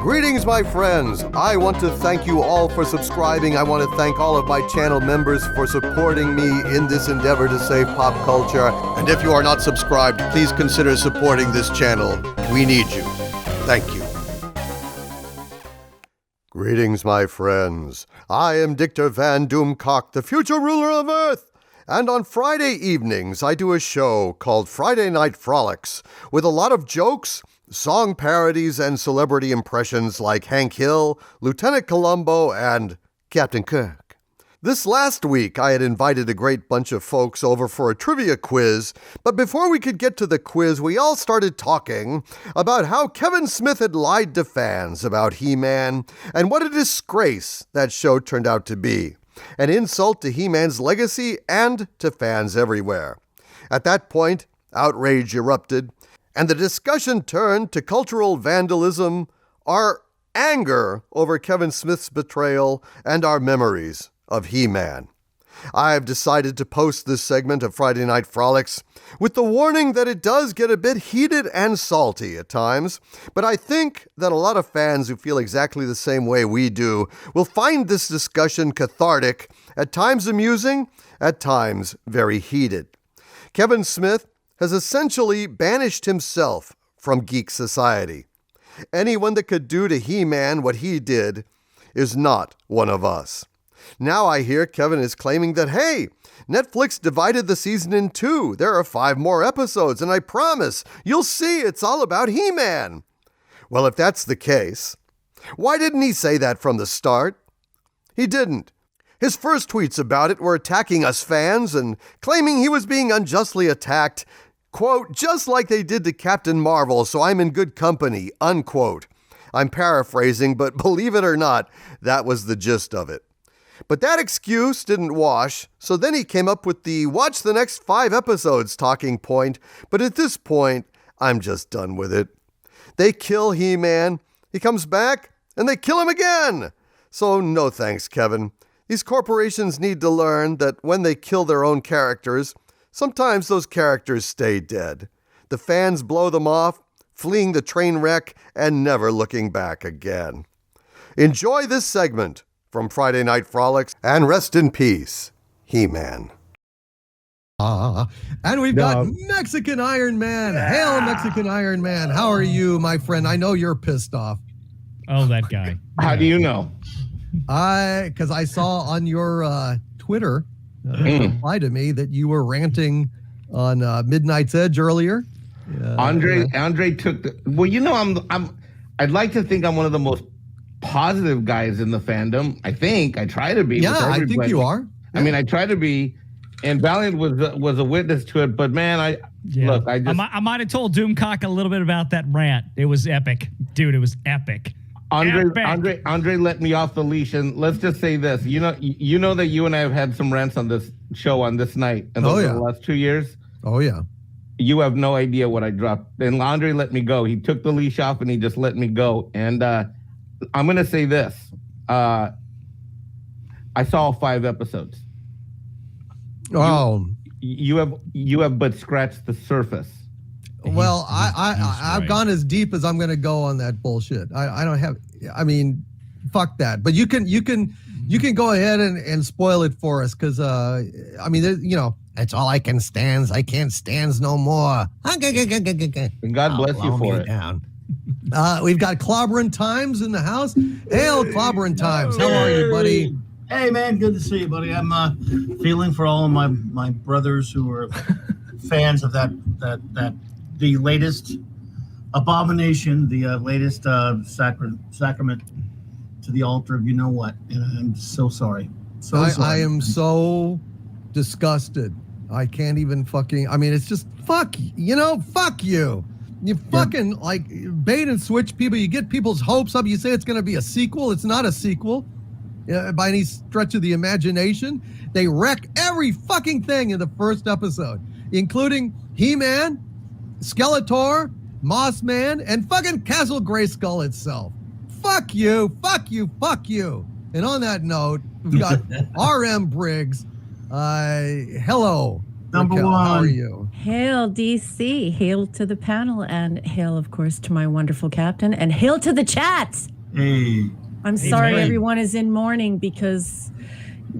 Greetings, my friends. I want to thank you all for subscribing. I want to thank all of my channel members for supporting me in this endeavor to save pop culture. And if you are not subscribed, please consider supporting this channel. We need you. Thank you. Greetings, my friends. I am Dictor Van Doomcock, the future ruler of Earth. And on Friday evenings, I do a show called Friday Night Frolics with a lot of jokes, song parodies, and celebrity impressions like Hank Hill, Lieutenant Columbo, and Captain Kirk. This last week, I had invited a great bunch of folks over for a trivia quiz, but before we could get to the quiz, we all started talking about how Kevin Smith had lied to fans about HeMan, and what a disgrace that show turned out to be. An insult to HeMan's legacy and to fans everywhere. At that point, outrage erupted, and the discussion turned to cultural vandalism, our anger over Kevin Smith's betrayal, and our memories of HeMan. I've decided to post this segment of Friday Night Frolics with the warning that it does get a bit heated and salty at times, but I think that a lot of fans who feel exactly the same way we do will find this discussion cathartic, at times amusing, at times very heated. Kevin Smith has essentially banished himself from geek society. Anyone that could do to HeMan what he did is not one of us. Now I hear Kevin is claiming that, hey, Netflix divided the season in two. There are 5 more episodes, and I promise you'll see it's all about HeMan. Well, if that's the case, why didn't he say that from the start? He didn't. His first tweets about it were attacking us fans and claiming he was being unjustly attacked, quote, just like they did to Captain Marvel, so I'm in good company, unquote. I'm paraphrasing, but believe it or not, that was the gist of it. But that excuse didn't wash, so then he came up with the watch the next 5 episodes talking point, but at this point, I'm just done with it. They kill HeMan, he comes back, and they kill him again. So no thanks, Kevin. These corporations need to learn that when they kill their own characters, sometimes those characters stay dead. The fans blow them off, fleeing the train wreck and never looking back again. Enjoy this segment from Friday Night Frolics, and rest in peace, HeMan. And we've got Mexican Iron Man. Yeah. Hail, Mexican Iron Man. How are you, my friend? I know you're pissed off. Oh, that guy. How do you know? Because I saw on your Twitter reply to me that you were ranting on Midnight's Edge earlier. Andre took the. Well, you know, I'd like to think I'm one of the most positive guys in the fandom. I think I try to be. Yeah, I think you are. Yeah. I mean, I try to be, and Valliant was a witness to it. But man, I might have told Doomcock a little bit about that rant. It was epic, dude. It was epic. Andre let me off the leash, and let's just say this. You know that you and I have had some rants on this show on this night, and those are the last 2 years. Oh yeah. You have no idea what I dropped. And Andre let me go. He took the leash off and he just let me go. And I'm going to say this. I saw all 5 episodes. Oh. You have but scratched the surface. Well, I've gone as deep as I'm going to go on that bullshit. I don't have, I mean, fuck that. But you can go ahead and spoil it for us. Cause I mean, you know, that's all I can stands. I can't stands no more. And God bless you for it. Down. We've got Clobberin Times in the house. Hail, Clobberin Times. How are you, buddy? Hey, man. Good to see you, buddy. I'm feeling for all of my brothers who are fans of that the latest abomination, the latest sacrament to the altar of you know what. And I'm so sorry. Sorry. I am so disgusted. I can't even fucking. I mean, it's just fuck. You know, fuck you. You fucking like bait and switch people. You get people's hopes up. You say it's going to be a sequel. It's not a sequel by any stretch of the imagination. They wreck every fucking thing in the first episode, including HeMan, Skeletor, Mossman, and fucking Castle Grayskull itself. Fuck you, fuck you, fuck you. And on that note, we've got RM Briggs. Hello, Number Raquel, one. how are you? Hail DC, hail to the panel, and hail, of course, to my wonderful captain, and hail to the chats. Hey. I'm sorry man. everyone is in mourning because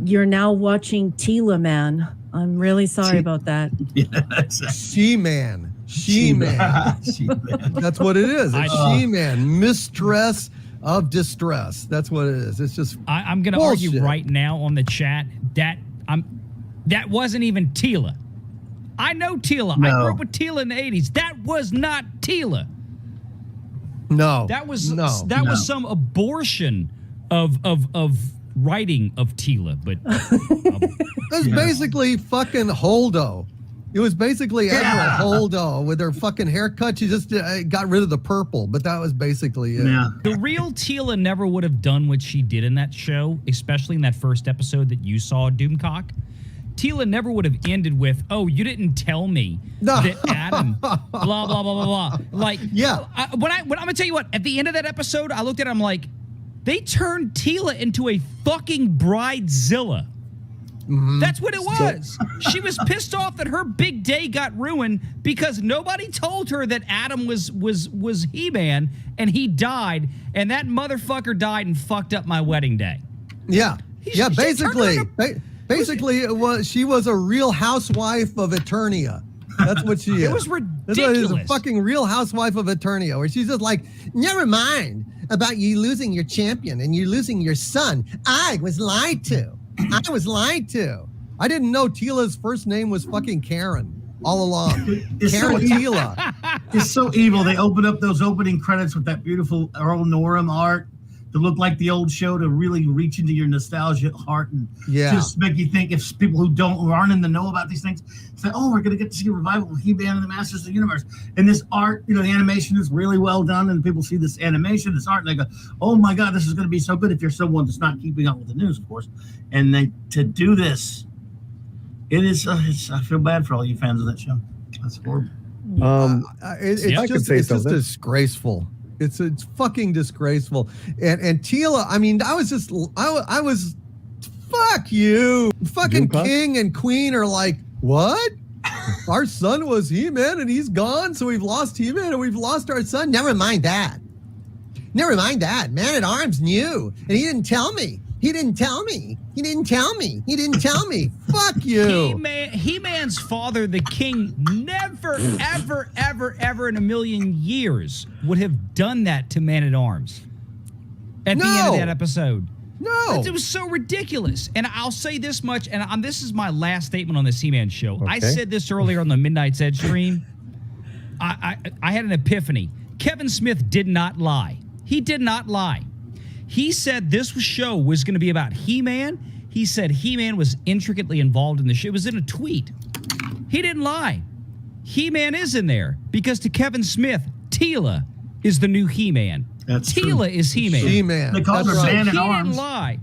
you're now watching Tila Man. I'm really sorry about that. Yeah, exactly. She-Man. She-Man. She-Man. That's what it is. It's I- She-Man. Mistress of distress. That's what it is. It's just I'm going to bullshit. argue right now on the chat that wasn't even Tila. I know Tila. I No. grew up with Tila in the 80s. That was not Tila. No. That was no. was some abortion of writing of Tila. But It was basically fucking Holdo. It was basically Admiral Holdo with her fucking haircut. She just got rid of the purple, but that was basically it. Yeah. the real Tila never would have done what she did in that show, especially in that first episode that you saw, Doomcock. Tila never would have ended with, "Oh, you didn't tell me No. that Adam, blah blah blah blah blah." Like, Yeah. when I'm gonna tell you what, at the end of that episode, I looked at it, I'm like, they turned Tila into a fucking bridezilla. That's what it was. She was pissed off that her big day got ruined because nobody told her that Adam was He-Man and he died, and that motherfucker died and fucked up my wedding day. Yeah. She Yeah, turned basically. her Basically, she was a real housewife of Eternia. That's what she is. It was That's what it is, a ridiculous. fucking real housewife of Eternia, where she's just like, never mind about you losing your champion and you losing your son. I was lied to. I was lied to. I didn't know Tila's first name was fucking Karen all along. It's so Karen evil. Tila. It's so evil. They open up those opening credits with that beautiful Earl Norem art to look like the old show, to really reach into your nostalgia heart and Yeah. just make you think, if people who aren't in the know about these things say, oh, we're going to get to see a revival of He-Man and the Masters of the Universe. And this art, the animation is really well done, and people see this animation, this art, and they go, oh my God, this is going to be so good if you're someone that's not keeping up with the news, of course. And then to do this, it is, I feel bad for all you fans of that show. That's horrible. It's Yeah, I just, could say it's just something. disgraceful. It's fucking disgraceful. And Tila, I mean, I was fuck you. Fucking Doomcock? king and queen are like, what? Our son was He-Man and he's gone, so we've lost He-Man and we've lost our son. Never mind that. Never mind that. Man at Arms knew, and he didn't tell me. He didn't tell me. He didn't tell me. He didn't tell me. Fuck you. He-Man's father, the king, never, ever, ever, ever in a million years would have done that to Man-at-Arms at the end of No. that episode. No. It was so ridiculous. And I'll say this much, and this is my last statement on this He-Man show. I Okay. said this earlier on the Midnight's Edge stream. I had an epiphany. Kevin Smith did not lie. He did not lie. He said this show was going to be about He-Man. He said He-Man was intricately involved in the show. It was in a tweet. He didn't lie. He-Man is in there because to Kevin Smith, Tila is the new He-Man. That's true. Tila is He-Man. He-Man. They call That's her right. Man He at didn't Arms. lie.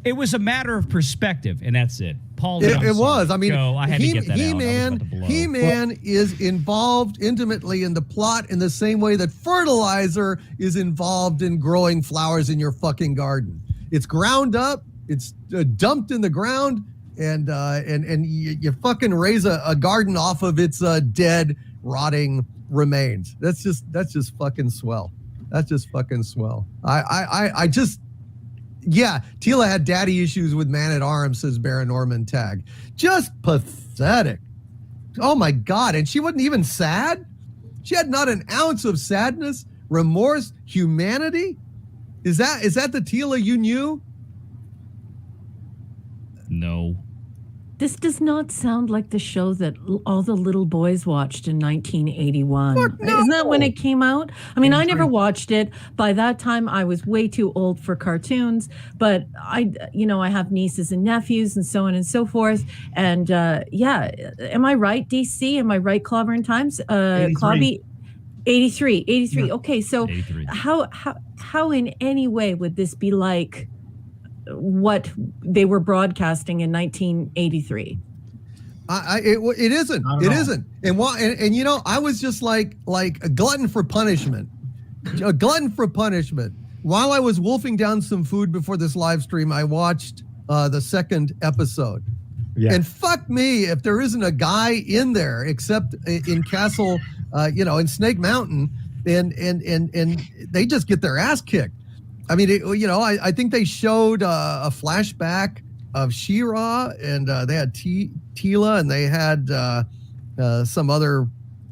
It was a matter of perspective, and that's it. Paul, It was. I mean, I had to get that out. I was He-Man, about to blow. He-Man is involved intimately in the plot in the same way that fertilizer is involved in growing flowers in your fucking garden. It's ground up, it's dumped in the ground, and you fucking raise a garden off of its dead, rotting remains. That's just fucking swell. That's just fucking swell. I just. Yeah, Tila had daddy issues with Man-at-Arms, says Baron Norman Tag. Just pathetic. Oh my God, and she wasn't even sad? She had not an ounce of sadness, remorse, humanity? Is that the Tila you knew? No. This does not sound like the show that all the little boys watched in 1981. Fuck no. Isn't that when it came out? I mean, I never watched it. By that time, I was way too old for cartoons. But I have nieces and nephews and so on and so forth. And yeah, am I right, DC? Am I right, Clobberin Times? 83. 83. Yeah. Okay, so 83. how in any way would this be like what they were broadcasting in 1983? It isn't. Not at It all. isn't. And why? And I was just like a glutton for punishment. A glutton for punishment. While I was wolfing down some food before this live stream, I watched the second episode. Yeah. And fuck me if there isn't a guy in there, except in Castle, in Snake Mountain, and they just get their ass kicked. I mean, I think they showed a flashback of She-Ra, and they had Tila, and they had some other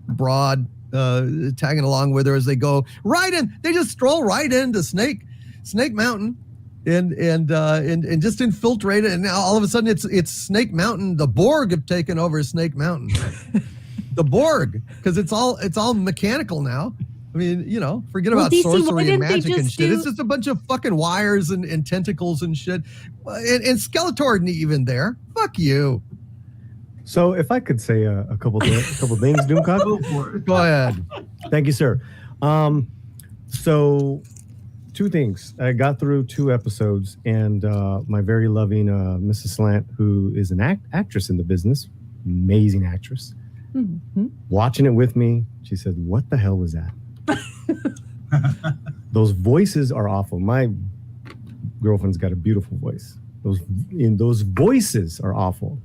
broad tagging along with her as they go right in. They just stroll right into Snake Mountain. And just infiltrate it, and now all of a sudden it's Snake Mountain. The Borg have taken over Snake Mountain. The Borg, because it's all mechanical now. I mean, forget about DC, sorcery and magic and just shit. It's just a bunch of fucking wires and tentacles and shit. And Skeletor isn't even there. Fuck you. So if I could say a couple things, Doomcock. Go ahead. Thank you, sir. So 2 things. I got through 2 episodes, and my very loving Mrs. Slant, who is an actress in the business, amazing actress, watching it with me, she said, "What the hell was that?" Those voices are awful. My girlfriend's got a beautiful voice. Those voices are awful.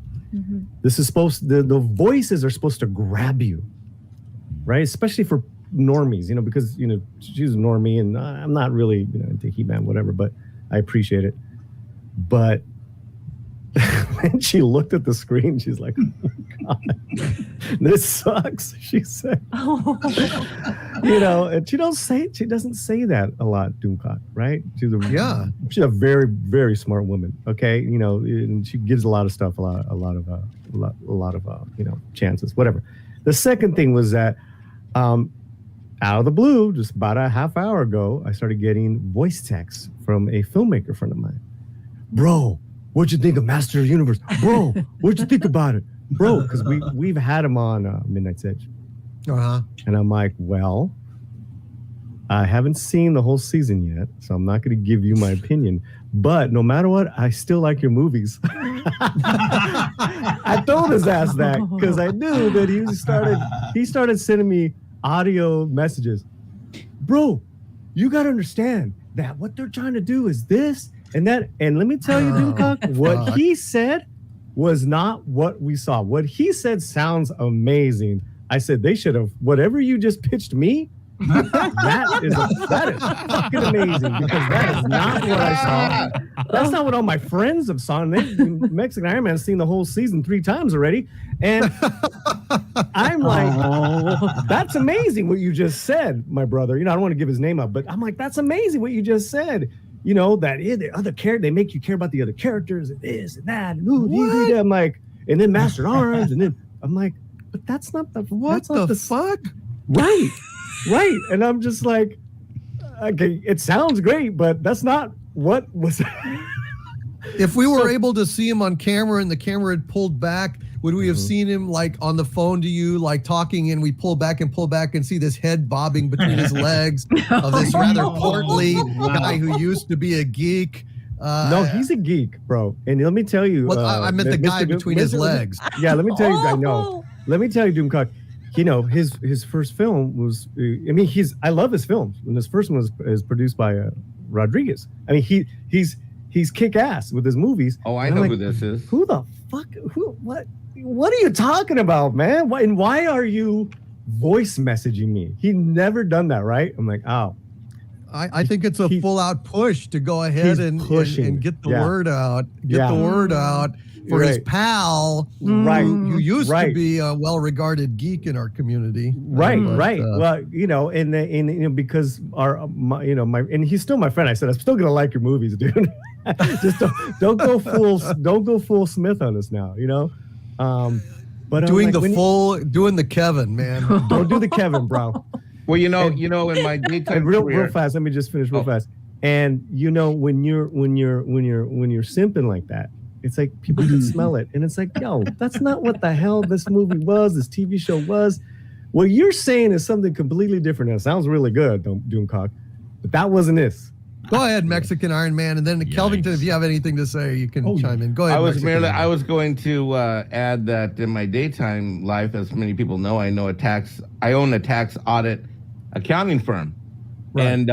This is the voices are supposed to grab you, right? Especially for normies, because she's a normie, and I'm not really into HeMan, whatever, but I appreciate it. But when she looked at the screen, she's like, "Oh my God, this sucks," she said. And she doesn't say that a lot, Doomcock, right? She's a very, very smart woman. Okay, and she gives a lot of stuff, a lot of chances, whatever. The second thing was that out of the blue, just about a half hour ago, I started getting voice texts from a filmmaker friend of mine. "Bro, what'd you think of Master of the Universe? Bro, what'd you think about it? Bro," because we've had him on Midnight's Edge. And I'm like, well, I haven't seen the whole season yet, so I'm not going to give you my opinion. But no matter what, I still like your movies. I told his ass that because I knew that he started sending me audio messages. "Bro, you got to understand that what they're trying to do is this and that." And let me tell you, Doomcock, what he said was not what we saw. What he said sounds amazing. I said they should have, whatever you just pitched me, that is fucking amazing, because that is not what I saw. That's not what all my friends have saw. And Mexican Iron Man's seen the whole season 3 times already. And I'm like, that's amazing what you just said, my brother. I don't want to give his name up, but I'm like, that's amazing what you just said. That the other character, they make you care about the other characters and this and that. And I'm like, and then Master Arms, and then I'm like, but that's not the fuck? Right. And I'm just like, okay, it sounds great, but that's not what was. If we were able to see him on camera and the camera had pulled back, would we have seen him like on the phone to you, like talking, and we pull back and see this head bobbing between his legs of this rather portly guy who used to be a geek? No, he's a geek, bro. And let me tell you, well, I meant the guy between his legs. Yeah, let me tell you, I know. Let me tell you, Doomcock. His first film was. I love his films. And his first one was produced by Rodriguez. I mean, he's kick ass with his movies. Oh, I know who this is. Who the fuck? What are you talking about, man? Why are you voice messaging me? He never done that, right? I'm like, oh. I think it's a full-out push to go ahead and get the word out. The word out for his pal, who used to be a well-regarded geek in our community. Right. Well, because and he's still my friend. I said, I'm still gonna like your movies, dude. Just don't go full Smith on us now, But doing the Kevin, man. Don't do the Kevin, bro. Well, in my daytime real fast. Let me just finish real fast. And when you're simping like that, it's like people can smell it, and it's like, yo, that's not what the hell this movie was. This TV show was. What you're saying is something completely different. It sounds really good, Doomcock, but that wasn't this. Go ahead, Mexican Iron Man, and then Kelvington. If you have anything to say, you can chime in. Go ahead. I was going to add that in my daytime life, as many people know, I own a tax audit accounting firm, and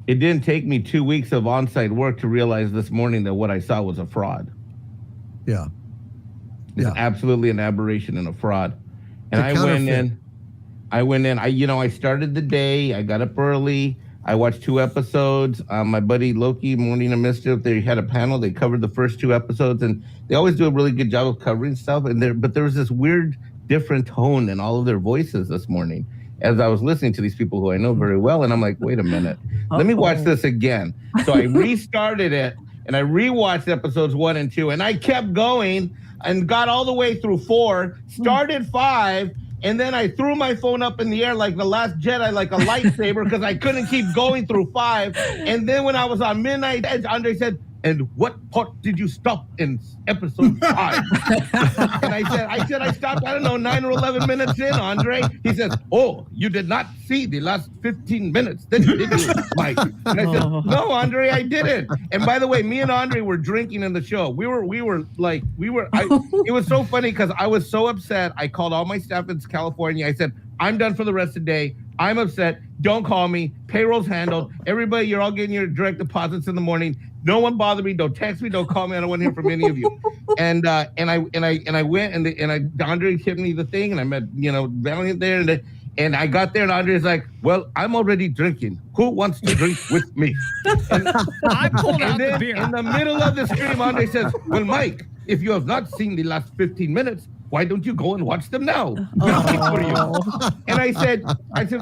it didn't take me 2 weeks of on-site work to realize this morning that what I saw was a fraud. Yeah. It's absolutely an aberration and a fraud. And The I went in. I started the day. I got up early. I watched 2 episodes. My buddy Loki, Morning of Mischief, they had a panel. They covered the first 2 episodes, and they always do a really good job of covering stuff. But there was this weird, different tone in all of their voices this morning as I was listening to these people who I know very well. And I'm like, wait a minute, let me watch this again. So I restarted it, and I rewatched episodes 1 and 2, and I kept going and got all the way through 4, started 5. And then I threw my phone up in the air like the Last Jedi, like a lightsaber, because I couldn't keep going through 5. And then when I was on Midnight Edge, Andre said, "And what part did you stop in episode 5?" And I said I stopped, I don't know, 9 or 11 minutes in, Andre. He says, "Oh, you did not see the last 15 minutes, did you, Mike?" And I said, "No, Andre, I didn't." And by the way, me and Andre were drinking in the show. It was so funny because I was so upset. I called all my staff in California. I said, "I'm done for the rest of the day. I'm upset. Don't call me. Payroll's handled. Everybody, you're all getting your direct deposits in the morning. No one bother me. Don't text me. Don't call me. I don't want to hear from any of you." And I went and Andre hit me the thing, and I met Valliant there, and I got there, and Andre's like, "Well, I'm already drinking. Who wants to drink with me?" And I pulled out the beer. In the middle of the stream, Andre says, "Well, Mike, if you have not seen the last 15 minutes, why don't you go and watch them now? We'll wait for you." And I said,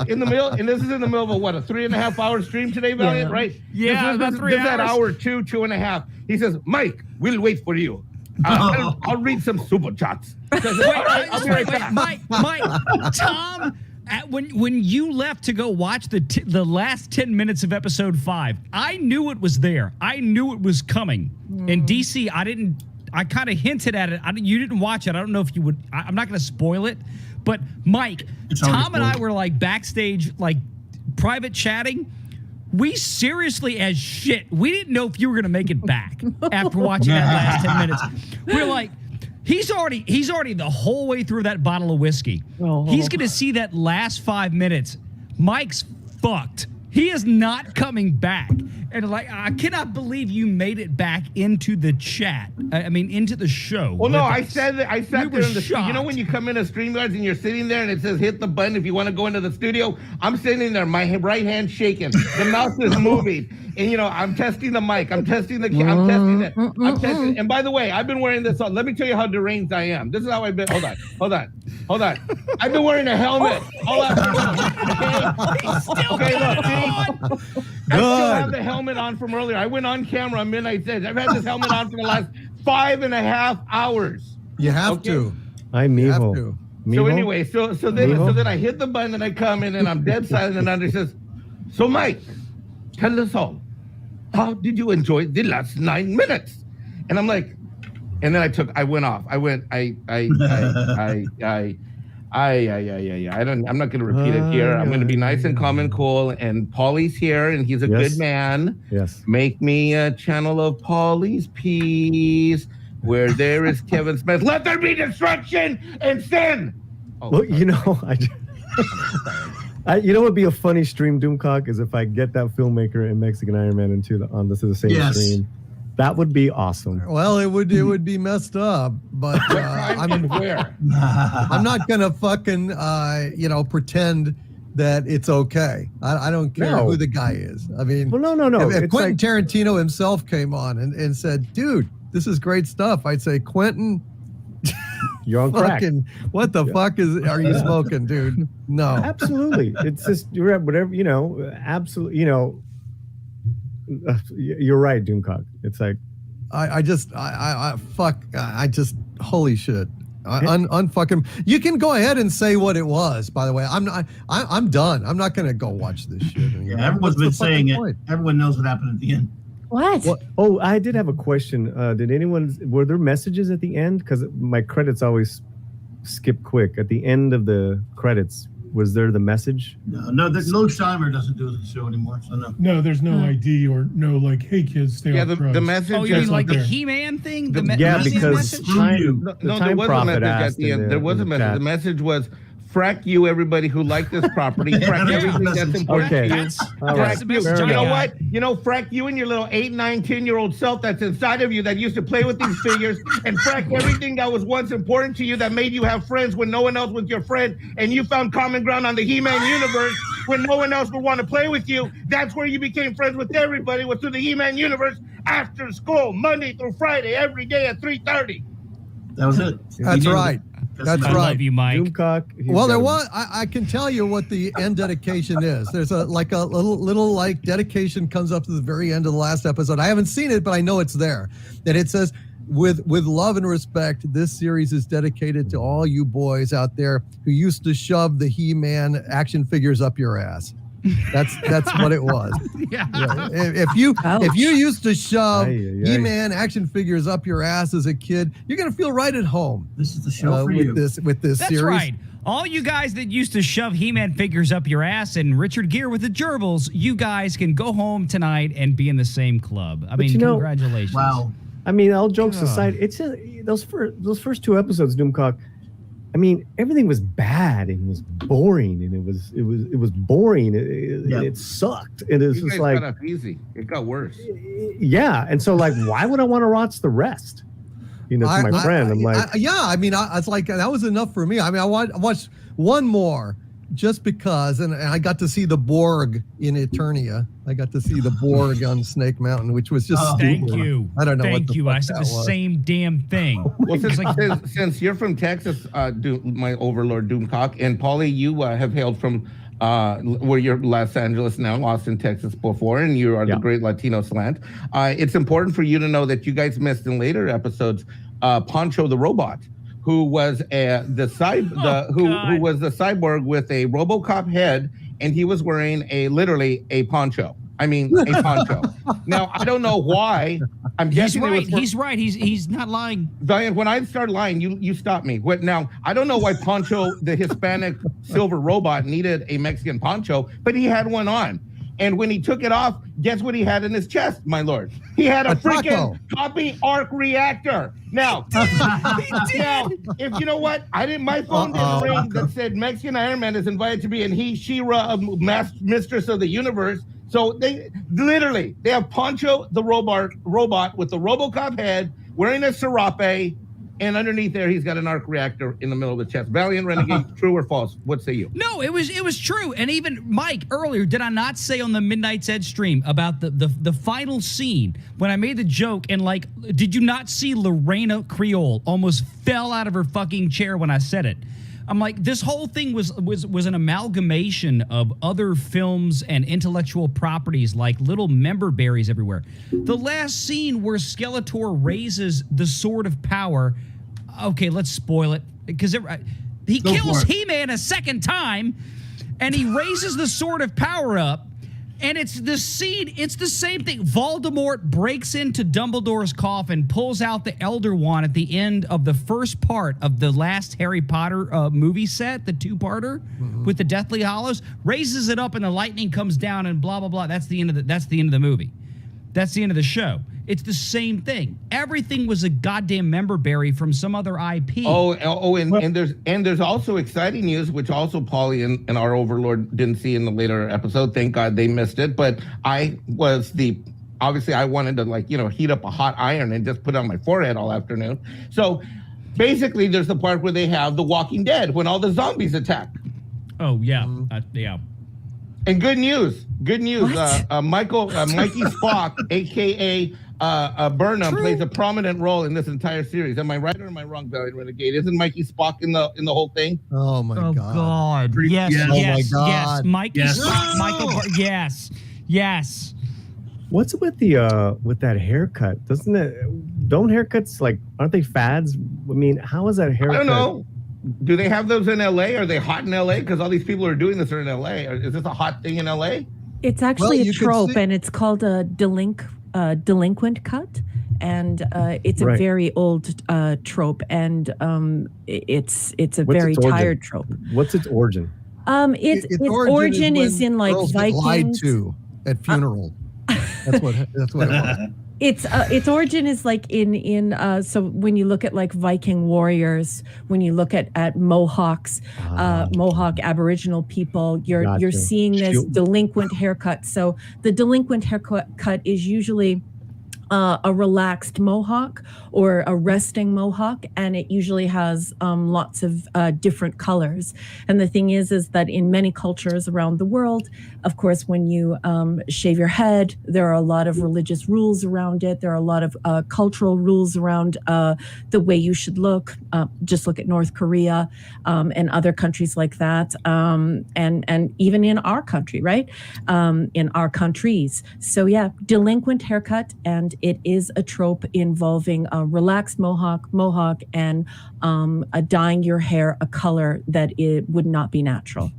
in the middle, and this is in the middle of a 3.5 hour stream today, Valiant, right? Yeah, this is at hour 2.5. He says, "Mike, we'll wait for you. I'll read some super chats." I'll be right back. Mike, Tom. When you left to go watch the last 10 minutes of episode 5, I knew it was there. I knew it was coming. In DC, I kind of hinted at it. You didn't watch it. I don't know if you would. I'm not going to spoil it. But Mike, Tom and I were like backstage, like private chatting. We seriously as shit. We didn't know if you were going to make it back after watching that last 10 minutes. We're like, he's already the whole way through that bottle of whiskey. He's going to see that last 5 minutes. Mike's fucked. He is not coming back. And like, I cannot believe you made it back into the chat. I mean, into the show. Well, no, I sat there in the shocked. You know when you come into StreamYards and you're sitting there and it says hit the button if you want to go into the studio? I'm sitting there, my right hand shaking, the mouse is moving, and I'm testing the mic, I'm testing the I'm testing it, I'm testing. And by the way, I've been wearing this on. Let me tell you how deranged I am. This is how I've been. Hold on. I've been wearing a helmet all afternoon. Okay, look, see? I still have the helmet on from earlier. I went on camera on Midnight Edge. I've had this helmet on for the last 5.5 hours. You have to. I'm You have Mevo. to. So anyway, so then I hit the button and I come in and I'm dead silent, and Andre says, "So Mike, tell us all, how did you enjoy the last 9 minutes?" And I'm like, and then I went off. I'm not going to repeat it here. I'm going to be nice and calm and cool. And Paulie's here, and he's a good man. Yes. Make me a channel of Paulie's peace, where there is Kevin Smith. Let there be destruction and sin. Well, you know what would be a funny stream, Doomcock, is if I get that filmmaker and Mexican Iron Man on this is the same stream. That would be awesome. Well, it would be messed up, but I'm not gonna fucking pretend that it's okay. I don't care who the guy is. I mean, well, no. If Quentin Tarantino himself came on and said, "Dude, this is great stuff," I'd say, "Quentin, you're on crack. What the fuck are you smoking, dude?" No, absolutely. It's just you're at whatever absolutely. You're right, Doomcock. It's like I just holy shit. Unfucking. You can go ahead and say what it was. By the way, I'm done. I'm not gonna go watch this shit anymore. Yeah, everyone's been saying it. Point? Everyone knows what happened at the end. What? Oh, I did have a question. Were there messages at the end? Because my credits always skip quick. At the end of the credits, was there the message? No, no Scheimer doesn't do the show anymore, so no. No, there's no ID or no like, "Hey kids, stay off drugs." The message. Oh, you mean like the there. HeMan thing? Because message? time there was a message at the end. There was a message. chat. The message was frack you, everybody who liked this property. Frack everything that's important Okay. to you. That's Frack the you. message You I know got. what? You know, frack you and your little 8, 9, 10-year-old self that's inside of you that used to play with these figures, and frack everything that was once important to you that made you have friends when no one else was your friend, and you found common ground on the HeMan universe when no one else would want to play with you. That's where you became friends with everybody, was through the HeMan universe after school, Monday through Friday, every day at 3:30. That was it. That's right. That's I right. love you, Mike. Doomcock. Well, there was. I can tell you what the end dedication is. There's a little like dedication comes up to the very end of the last episode. I haven't seen it, but I know it's there. And it says, "With love and respect, this series is dedicated to all you boys out there who used to shove the He-Man action figures up your ass." That's what it was. Yeah. Yeah. If you used to shove Ay, ay, ay. He-Man action figures up your ass as a kid, you're gonna feel right at home. This is the show for with you. this That's series. right. All you guys that used to shove He-Man figures up your ass and Richard Gere with the gerbils, you guys can go home tonight and be in the same club. I mean, you know- congratulations. Wow. I mean, all jokes aside, it's just, those first 2 episodes, Doomcock. I mean, everything was bad and it was boring and it was boring. It sucked. And it's You just guys like, got off easy. It got worse. yeah. And so, like, why would I want to watch the rest? You know, to my friend, I'm like, I mean, it's like that was enough for me. I mean, I watched one more just because, and I got to see the Borg in Eternia. I got to see the Borg on Snake Mountain, which was just Thank stupid. you. I don't know what Thank the you. fuck I said that the was. same damn thing. Well, It's like, since you're from Texas, my overlord Doomcock, and Paulie, you have hailed from where you're Los Angeles now, Austin, Texas before, and you are the great Latino Slant. It's important for you to know that you guys missed in later episodes Poncho the robot, who was who was the cyborg with a RoboCop head, and he was wearing literally a poncho. I mean, a poncho. Now, I don't know why. I'm he's guessing right. it was He's right. He's not lying. Valliant, when I start lying, you stop me. Now, I don't know why Poncho, the Hispanic silver robot, needed a Mexican poncho, but he had one on. And when he took it off, guess what he had in his chest, my lord? He had a freaking copy arc reactor. Now, if you know what, my phone didn't ring that said Mexican Iron Man is invited to be in She-Ra, mistress of the universe. So they have Poncho the robot with the RoboCop head, wearing a serape, and underneath there he's got an arc reactor in the middle of the chest. Valliant Renegade, true or false? What say you? No, it was true. And even Mike earlier, did I not say on the Midnight's Edge stream about the final scene when I made the joke and like, did you not see Lorena Creole almost fell out of her fucking chair when I said it? I'm like, this whole thing was an amalgamation of other films and intellectual properties like little member berries everywhere. The last scene where Skeletor raises the Sword of Power, okay, let's spoil it, because he kills He-Man a second time, and he raises the Sword of Power up, and it's the scene, it's the same thing. Voldemort breaks into Dumbledore's coffin, pulls out the Elder Wand at the end of the first part of the last Harry Potter movie set, the 2-parter with the Deathly Hallows, raises it up and the lightning comes down and blah, blah, blah. That's the end of the movie. That's the end of the show. It's the same thing. Everything was a goddamn member berry from some other IP. And there's also exciting news, which also Paulie and our overlord didn't see in the later episode. Thank God they missed it. But obviously I wanted to heat up a hot iron and just put it on my forehead all afternoon. So basically there's the part where they have The Walking Dead when all the zombies attack. Oh yeah, yeah. And good news. Mikey Spock, aka Burnham, plays a prominent role in this entire series. Am I right or am I wrong, Valliant Renegade? Isn't Mikey Spock in the whole thing? Oh my God. Yes, yes, yes, oh my yes. God. Mikey Yes. Spock, Michael. Yes. what's with the with that haircut? Don't haircuts aren't they fads? I mean, how is that haircut? I don't know. Do they have those in LA? Are they hot in LA? Because all these people are doing this are in LA. Is this a hot thing in LA? It's actually Well, a you can trope, see- and it's called a delinquent cut, and it's a Right. very old trope, and it's a What's very its origin? tired trope. What's its origin? Its origin is when in like girls get lied Vikings. to at funeral. That's what it was. its origin is like in so when you look at like Viking warriors, when you look at Mohawks, Mohawk Aboriginal people, you're seeing this delinquent haircut. So the delinquent haircut is usually a relaxed mohawk or a resting mohawk, and it usually has lots of different colors. And the thing is that in many cultures around the world, of course, when you shave your head, there are a lot of religious rules around it. There are a lot of cultural rules around the way you should look. Just look at North Korea and other countries like that, and even in our country, right? In our countries. So yeah, delinquent haircut, and it is a trope involving a relaxed mohawk, and dyeing your hair a color that it would not be natural.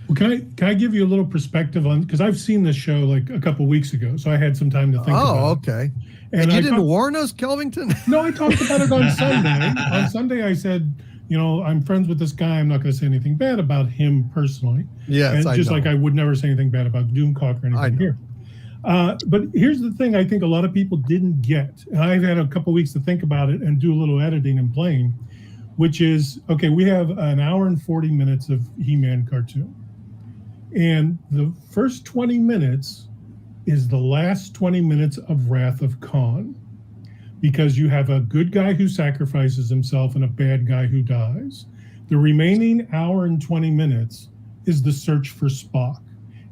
Well, can I give you a little perspective on, because I've seen this show like a couple weeks ago, so I had some time to think about it. Oh, okay. And you didn't warn us, Kelvington? No, I talked about it on Sunday. On Sunday, I said, I'm friends with this guy. I'm not going to say anything bad about him personally. Yes, and just like I would never say anything bad about Doomcock or anything here. But here's the thing I think a lot of people didn't get, and I've had a couple weeks to think about it and do a little editing and playing, which is, okay, we have an hour and 40 minutes of HeMan cartoon. And the first 20 minutes is the last 20 minutes of Wrath of Khan, because you have a good guy who sacrifices himself and a bad guy who dies. The remaining hour and 20 minutes is the search for Spock.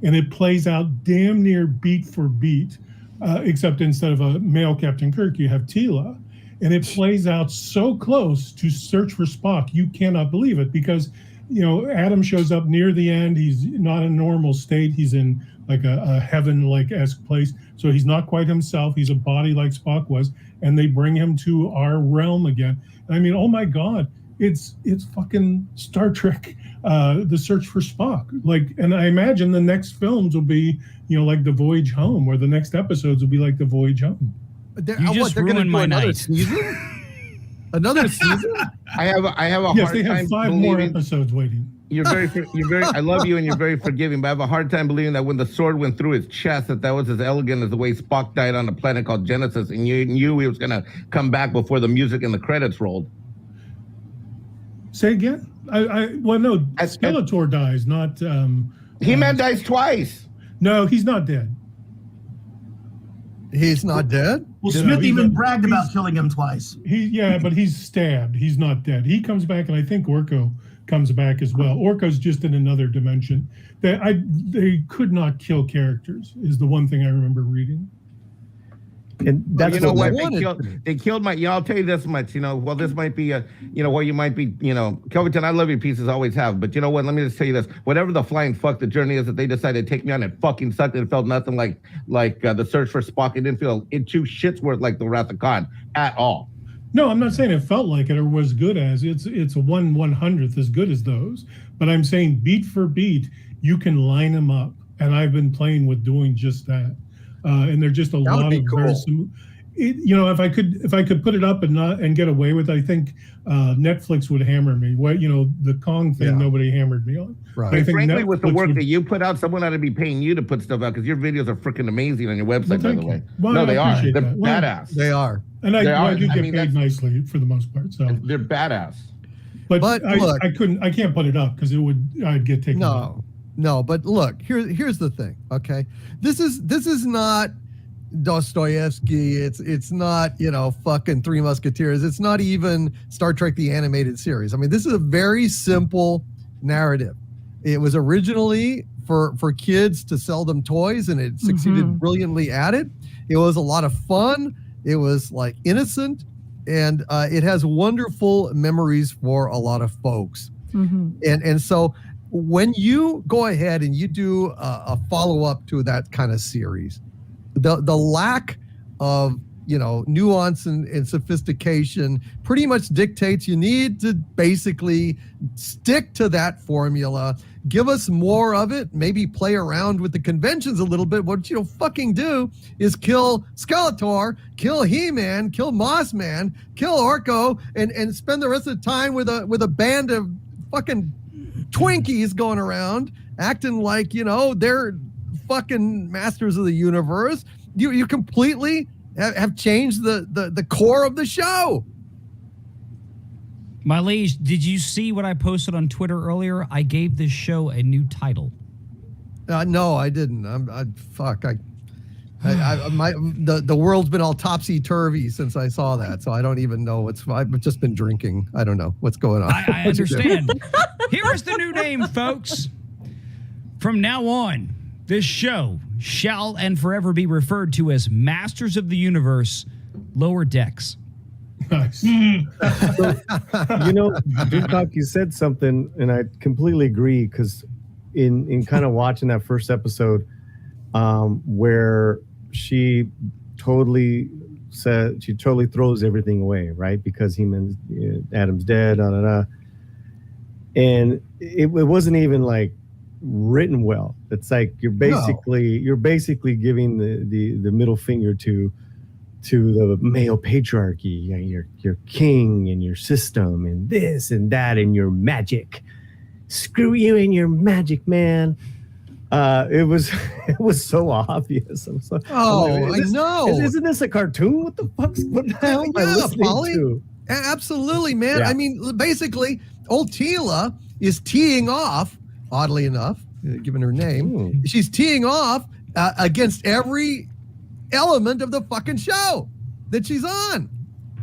And it plays out damn near beat for beat, except instead of a male Captain Kirk, you have Tila. And it plays out so close to search for Spock, you cannot believe it, because, Adam shows up near the end. He's not in a normal state. He's in like a heaven-like-esque place. So he's not quite himself. He's a body like Spock was. And they bring him to our realm again. And I mean, oh my God, it's fucking Star Trek. The search for Spock, and I imagine the next films will be, like The Voyage Home, or the next episodes will be like The Voyage Home. You just ruined my night. Another season? I have a Yes, hard they time have 5 more believing. episodes waiting. You're very. I love you, and you're very forgiving. But I have a hard time believing that when the sword went through his chest, that was as elegant as the way Spock died on a planet called Genesis, and you knew he was going to come back before the music and the credits rolled. Say again? Well, no, Skeletor dies, not... HeMan dies twice. No, he's not dead. He's not dead? Well, Smith even bragged about killing him twice. But he's stabbed. He's not dead. He comes back, and I think Orko comes back as well. Orko's just in another dimension. They could not kill characters, is the one thing I remember reading. And that's what they killed my. I'll tell you this much. Well, this might be you might be. Kelvington, I love your pieces, always have. But you know what? Let me just tell you this. Whatever the flying fuck the journey is that they decided to take me on, it fucking sucked. It felt nothing like the search for Spock. It didn't feel two shits worth like the Wrath of Khan at all. No, I'm not saying it felt like it or was good as. It's a 1/100th as good as those. But I'm saying beat for beat, you can line them up, and I've been playing with doing just that. And they're just a lot of cool. If I could put it up and get away with it, I think Netflix would hammer me. The Kong thing, nobody hammered me on. Right. I think frankly, Netflix with the work that you put out, someone ought to be paying you to put stuff out, because your videos are freaking amazing on your website, by the way. Well, no, they are. They're that. badass. They are. And I do get paid nicely for the most part. So they're badass. But look, I can't put it up because I'd get taken. No, but look, here's the thing, okay? This is not Dostoevsky. It's not, fucking Three Musketeers. It's not even Star Trek the Animated Series. I mean, this is a very simple narrative. It was originally for kids to sell them toys, and it succeeded brilliantly at it. It was a lot of fun. It was like innocent, and it has wonderful memories for a lot of folks. And so when you go ahead and you do a follow-up to that kind of series, the lack of nuance and sophistication pretty much dictates you need to basically stick to that formula. Give us more of it. Maybe play around with the conventions a little bit. What you fucking do is kill Skeletor, kill HeMan, kill Mossman, kill Orko, and spend the rest of the time with a band of fucking Twinkies going around acting like they're fucking masters of the universe. You completely have changed the core of the show. My liege, did you see what I posted on Twitter earlier? I gave this show a new title. No, I didn't. The world's been all topsy turvy since I saw that, so I don't even know I've just been drinking. I don't know what's going on. I understand. Here is the new name, folks. From now on, this show shall and forever be referred to as Masters of the Universe Lower Decks. Nice. Doomcock, you said something, and I completely agree, because in kind of watching that first episode, where she totally throws everything away, right? Because Adam's dead, and it wasn't even like written well. It's like you're basically giving the middle finger to the male patriarchy, your king and your system and this and that and your magic. Screw you and your magic, man. It was so obvious. I know. Isn't this a cartoon? What the hell am I listening to? Absolutely, man. Yeah. I mean, basically, old Tila is teeing off, oddly enough, given her name, she's teeing off against every element of the fucking show that she's on.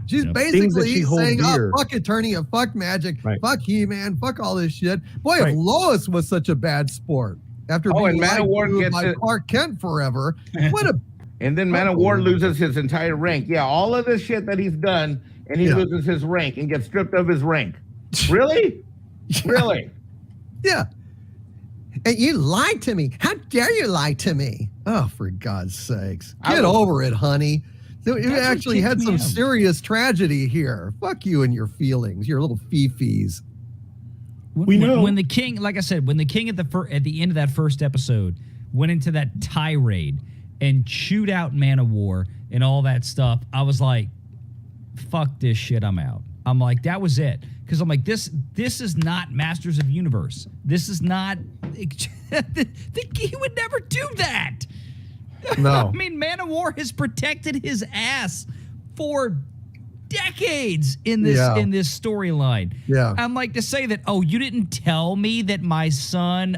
She's basically saying, fuck Eternia, fuck magic, fuck He-Man, fuck all this shit. Boy, if Lois was such a bad sport after being lied to by Clark Kent forever, what a... And then Man of War loses his entire rank. Yeah, all of this shit that he's done, and he loses his rank and gets stripped of his rank. Really? Really? Yeah. And you lied to me. How dare you lie to me? Oh, for God's sakes. Get over it, honey. You actually had some serious tragedy here. Fuck you and your feelings, your little fifis. When the king, like I said, when the king at the end of that first episode went into that tirade and chewed out Man of War and all that stuff, I was like, fuck this shit, I'm out. I'm like, that was it. Because I'm like, this is not Masters of Universe. This is not... he would never do that. No. I mean, Man of War has protected his ass for decades in this storyline. Yeah. I'm like, to say that, you didn't tell me that my son,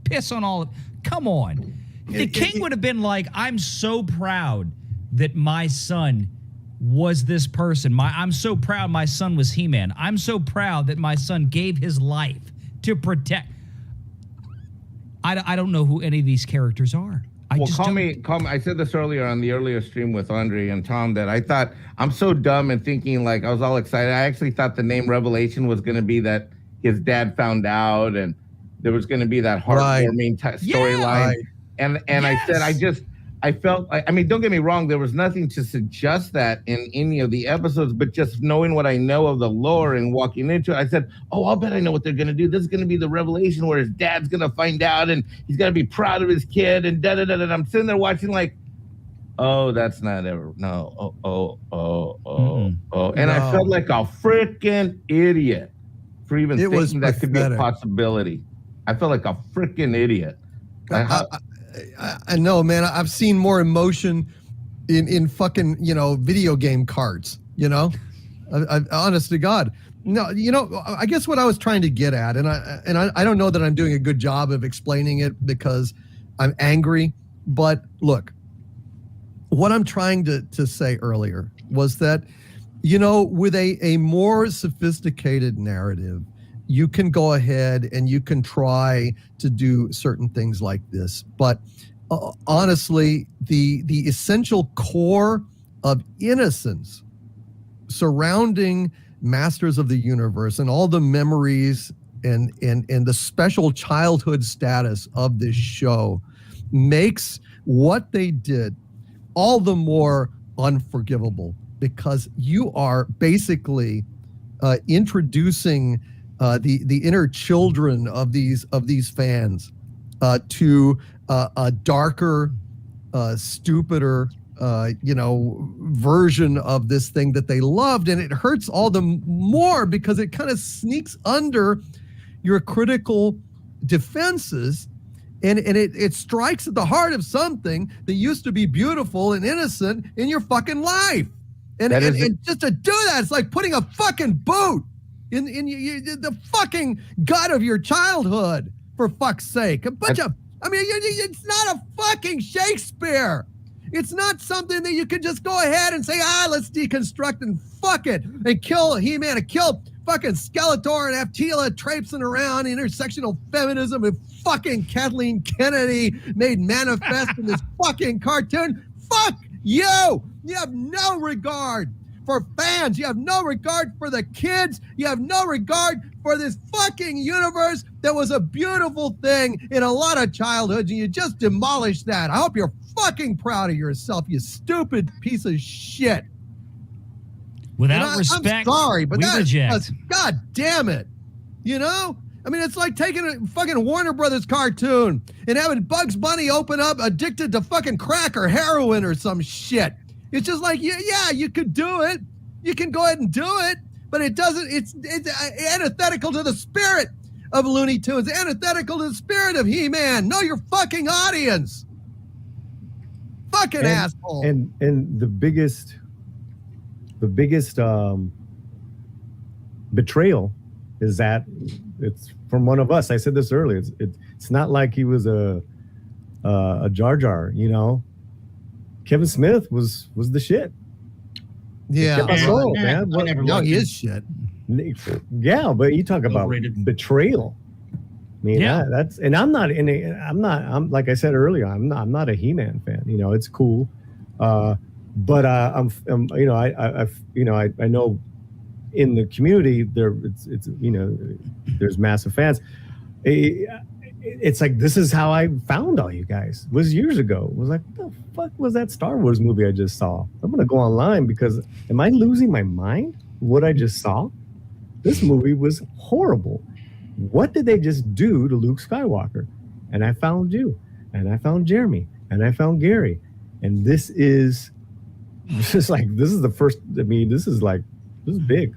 piss on all of... Come on. The king would have been like, I'm so proud that my son was this person. I'm so proud my son was He-Man. I'm so proud that my son gave his life to protect... I don't know who any of these characters are. Call me. I said this earlier on the earlier stream with Andre and Tom that I thought I'm so dumb and thinking like I was all excited. I actually thought the name Revelation was going to be that his dad found out and there was going to be that heartwarming storyline. Right. And I felt, I mean, don't get me wrong, there was nothing to suggest that in any of the episodes, but just knowing what I know of the lore and walking into it, I said, I'll bet I know what they're going to do. This is going to be the revelation where his dad's going to find out and he's going to be proud of his kid and da-da-da-da. And I'm sitting there watching like, that's not ever, no, And I felt like a freaking idiot for even thinking that could be a possibility. I felt like a freaking idiot. I know, man. I've seen more emotion in fucking, video game cards, honest to God. No, I guess what I was trying to get at, and I don't know that I'm doing a good job of explaining it because I'm angry, but look, what I'm trying to say earlier was that, with a more sophisticated narrative, you can go ahead and you can try to do certain things like this. But honestly, the essential core of innocence surrounding Masters of the Universe and all the memories and the special childhood status of this show makes what they did all the more unforgivable, because you are basically introducing the inner children of these fans to a darker, stupider, version of this thing that they loved, and it hurts all the more because it kind of sneaks under your critical defenses And it strikes at the heart of something that used to be beautiful and innocent in your fucking life. And just to do that, it's like putting a fucking boot in the fucking gut of your childhood, for fuck's sake. It's not a fucking Shakespeare. It's not something that you can just go ahead and say, let's deconstruct and fuck it and kill He-Man and kill fucking Skeletor and have Tila traipsing around intersectional feminism and fucking Kathleen Kennedy made manifest in this fucking cartoon. Fuck you! You have no regard for fans. You have no regard for the kids. You have no regard for this fucking universe that was a beautiful thing in a lot of childhoods, and you just demolished that. I hope you're fucking proud of yourself, you stupid piece of shit. Without respect, I'm sorry, but we reject. Just, God damn it. You know? I mean, it's like taking a fucking Warner Brothers cartoon and having Bugs Bunny open up addicted to fucking crack or heroin or some shit. It's just like, yeah, you could do it. You can go ahead and do it, but it doesn't, it's antithetical to the spirit of Looney Tunes, antithetical to the spirit of He-Man. Know your fucking audience. Fucking asshole. And the biggest betrayal is that it's from one of us. I said this earlier. It's not like he was a Jar Jar, you know. Kevin Smith was the shit. Yeah, man. He is shit. Yeah, but you talk about betrayal. I mean, that's, and I'm like I said earlier, I'm not a He-Man fan. You know, it's cool, but I know in the community there's massive fans. It's like, this is how I found all you guys. It was years ago. It was like, what the fuck was that Star Wars movie I just saw? I'm gonna go online because am I losing my mind? What I just saw? This movie was horrible. What did they just do to Luke Skywalker? And I found you, and I found Jeremy, and I found Gary, and this is the first. I mean, this is big.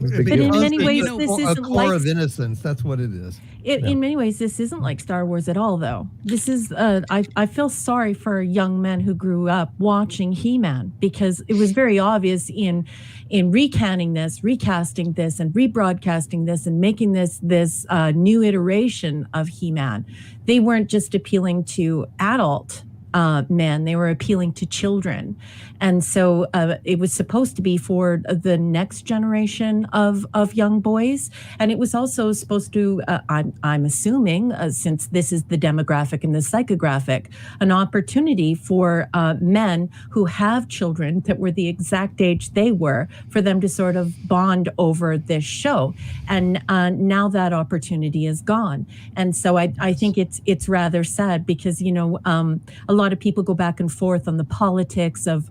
But in many ways, this isn't a core like of innocence. That's what it is. In many ways, this isn't like Star Wars at all, though. This is, I feel sorry for young men who grew up watching He-Man, because it was very obvious in recasting this, and rebroadcasting this, and making this new iteration of He-Man. They weren't just appealing to adult men, they were appealing to children. And so it was supposed to be for the next generation of young boys. And it was also supposed to, I'm assuming, since this is the demographic and the psychographic, an opportunity for men who have children that were the exact age they were, for them to sort of bond over this show. And now that opportunity is gone. And so I think it's rather sad, because, you know, a lot of people go back and forth on the politics of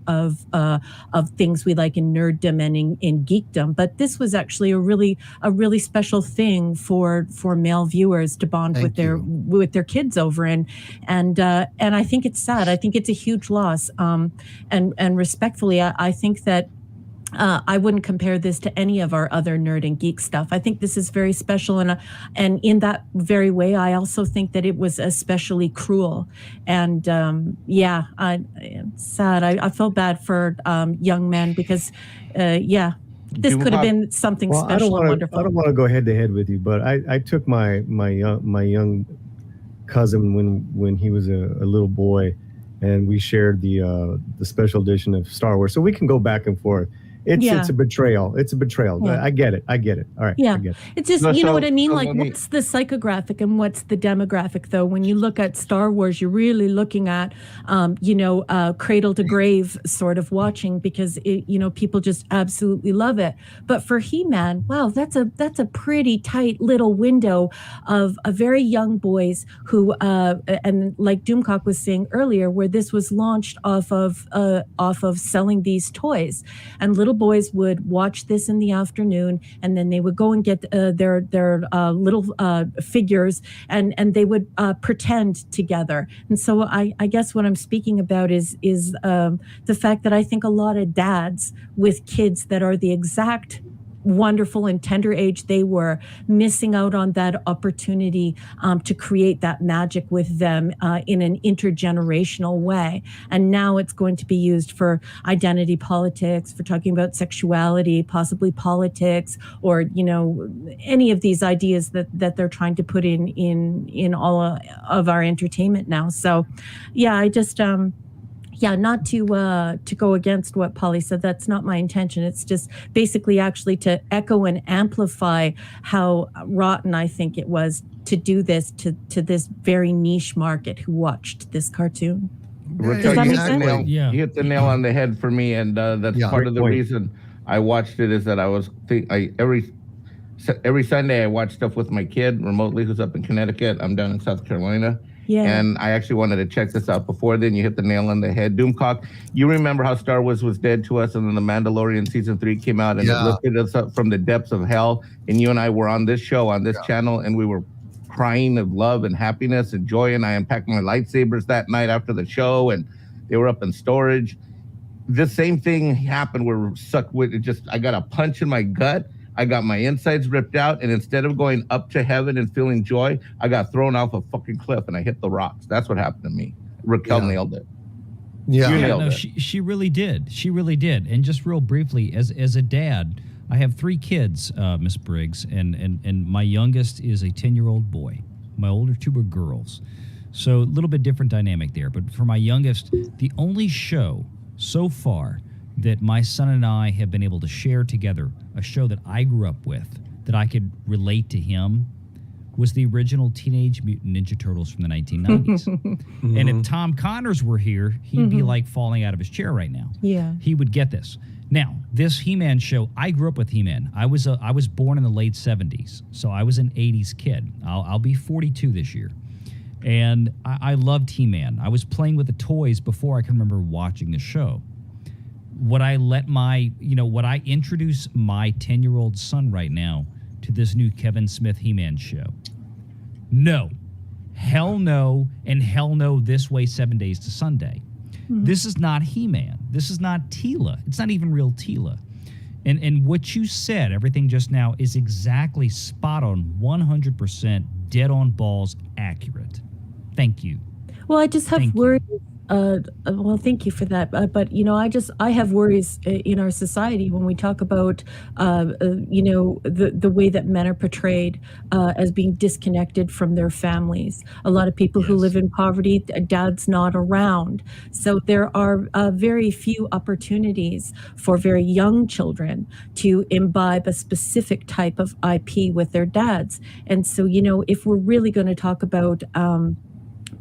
things we like in nerddom and in geekdom, but this was actually a really special thing for male viewers to bond with their kids over, and I think it's sad. I think it's a huge loss. And respectfully, I think that I wouldn't compare this to any of our other nerd and geek stuff. I think this is very special, and in that very way, I also think that it was especially cruel. And it's sad. I feel bad for young men, because this could have been something special and wonderful. I don't want to go head to head with you, but I took my young cousin when he was a little boy, and we shared the special edition of Star Wars, so we can go back and forth. It's a betrayal. It's a betrayal. Yeah. I get it. All right. Yeah. I get it. It's just, you know what I mean? Like, what's the psychographic and what's the demographic, though? When you look at Star Wars, you're really looking at, cradle to grave sort of watching, because people just absolutely love it. But for He-Man, wow, that's a pretty tight little window of a very young boys who, and like Doomcock was saying earlier, where this was launched off of selling these toys, and little boys would watch this in the afternoon, and then they would go and get their little figures, and they would pretend together. And so I guess what I'm speaking about is the fact that I think a lot of dads with kids that are the exact wonderful and tender age, they were missing out on that opportunity to create that magic with them in an intergenerational way. And now it's going to be used for identity politics, for talking about sexuality, possibly politics, or, you know, any of these ideas that they're trying to put in all of our entertainment now. So, yeah, I just not to go against what Paulie said. That's not my intention. It's just basically actually to echo and amplify how rotten I think it was to do this to this very niche market who watched this cartoon. Raquel, that you make hit the sense? nail- Yeah. you hit the nail on the head for me, and that's part of the Great point. reason I watched it. Is that I was every Sunday I watch stuff with my kid remotely, who's up in Connecticut. I'm down in South Carolina. Yeah. And I actually wanted to check this out before then. You hit the nail on the head. Doomcock, you remember how Star Wars was dead to us, and then The Mandalorian Season 3 came out, and it lifted us up from the depths of hell. And you and I were on this show, on this channel, and we were crying of love and happiness and joy. And I unpacked my lightsabers that night after the show, and they were up in storage. The same thing happened where sucked with it. Just, I got a punch in my gut. I got my insides ripped out, and instead of going up to heaven and feeling joy, I got thrown off a fucking cliff and I hit the rocks. That's what happened to me. Raquel nailed it. Yeah. You Yeah, nailed no, it. she really did. She really did. And just real briefly, as a dad, I have 3 kids, Miss Briggs, and my youngest is a 10-year-old boy. My older 2 are girls. So a little bit different dynamic there. But for my youngest, the only show so far that my son and I have been able to share together, a show that I grew up with, that I could relate to him, was the original Teenage Mutant Ninja Turtles from the 1990s. And if Tom Connors were here, he'd be like falling out of his chair right now. Yeah. He would get this. Now, this He-Man show, I grew up with He-Man. I was born in the late 70s, so I was an 80s kid. I'll be 42 this year. And I loved He-Man. I was playing with the toys before I can remember watching the show. Would I introduce my 10-year-old son right now to this new Kevin Smith He-Man show? No. Hell no, and hell no this way 7 days to Sunday. This is not He-Man. This is not Teela. It's not even real Teela. And what you said, everything just now, is exactly spot on, 100% dead on balls accurate. Thank you. Well, I just have Thank you. worries. Well, thank you for that. But you know, I have worries in our society when we talk about, you know, the way that men are portrayed as being disconnected from their families. A lot of people who live in poverty, dad's not around. So there are very few opportunities for very young children to imbibe a specific type of IP with their dads. And so, you know, if we're really going to talk about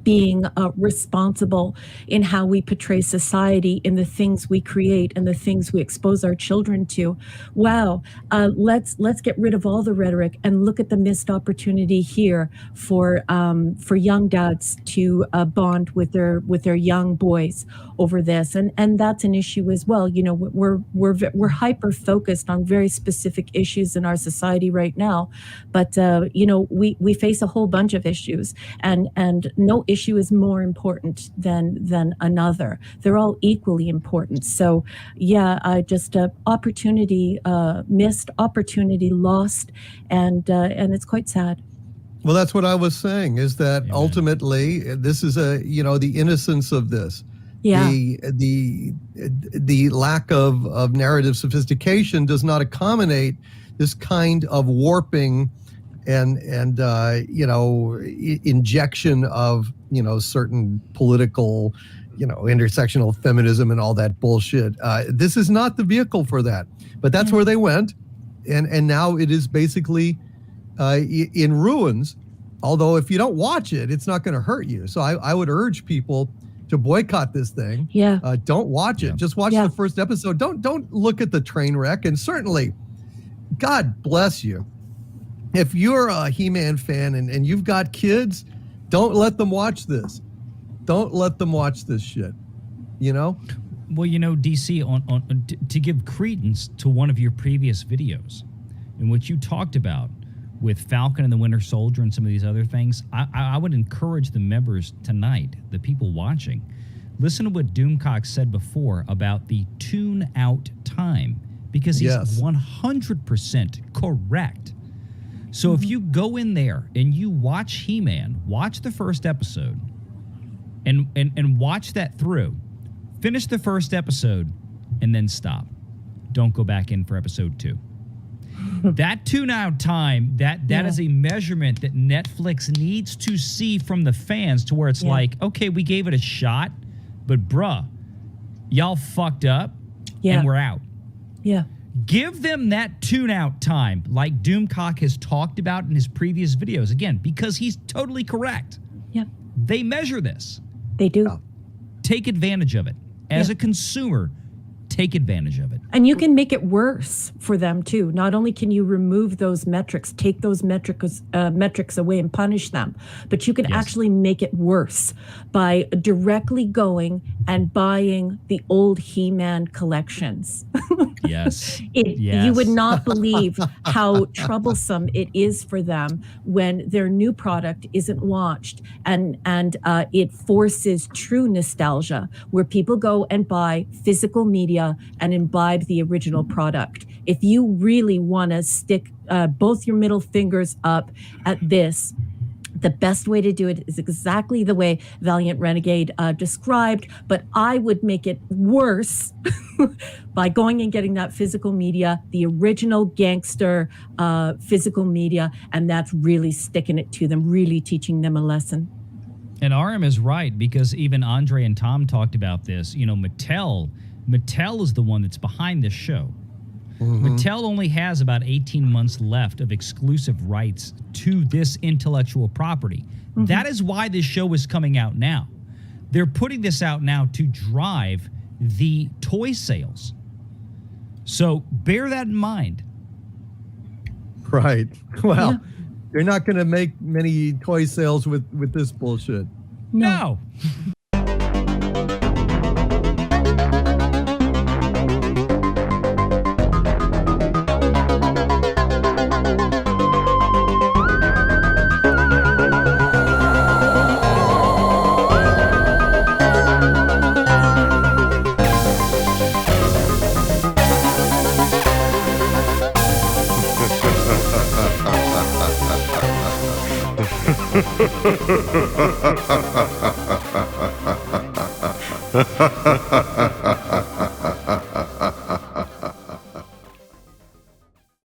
being responsible in how we portray society, in the things we create and the things we expose our children to. Wow, let's get rid of all the rhetoric and look at the missed opportunity here for young dads to bond with their young boys over this, and that's an issue as well. You know, we're hyper focused on very specific issues in our society right now, but you know, we face a whole bunch of issues, and no issue is more important than another. They're all equally important. So yeah, I just opportunity missed, opportunity lost, and it's quite sad. Well, that's what I was saying, is that ultimately this is the innocence of this. Yeah. The lack of narrative sophistication does not accommodate this kind of warping and injection of certain political, intersectional feminism and all that bullshit. This is not the vehicle for that, but that's where they went, and now it is basically in ruins. Although if you don't watch it, it's not going to hurt you. So I would urge people to boycott this thing. Yeah. Don't watch it. Just watch the first episode. Don't look at the train wreck. And certainly, God bless you, if you're a He-Man fan and you've got kids, don't let them watch this. Don't let them watch this shit. Well, DC, on to give credence to one of your previous videos in which you talked about with Falcon and the Winter Soldier and some of these other things, I would encourage the members tonight, the people watching, listen to what Doomcock said before about the tune-out time because he's Yes. 100% correct. So if you go in there and you watch He-Man, watch the first episode and watch that through, finish the first episode and then stop. Don't go back in for episode 2. That tune-out time, that is a measurement that Netflix needs to see from the fans to where it's like, okay, we gave it a shot, but bruh, y'all fucked up and we're out. Yeah. Give them that tune-out time like Doomcock has talked about in his previous videos. Again, because he's totally correct. Yeah. They measure this. They do. Take advantage of it. As a consumer, take advantage of it. And you can make it worse for them too. Not only can you remove those metrics, take those metrics away and punish them, but you can actually make it worse by directly going and buying the old He-Man collections. Yes. You would not believe how troublesome it is for them when their new product isn't launched, and it forces true nostalgia where people go and buy physical media and imbibe the original product. If you really want to stick both your middle fingers up at this, the best way to do it is exactly the way Valliant Renegade described, but I would make it worse by going and getting that physical media, the original gangster physical media, and that's really sticking it to them, really teaching them a lesson. And RM is right, because even Andre and Tom talked about this. You know, Mattel is the one that's behind this show. Mattel only has about 18 months left of exclusive rights to this intellectual property. That is why this show is coming out now. They're putting this out now to drive the toy sales. So bear that in mind. Right. Well, you're not going to make many toy sales with this bullshit. No.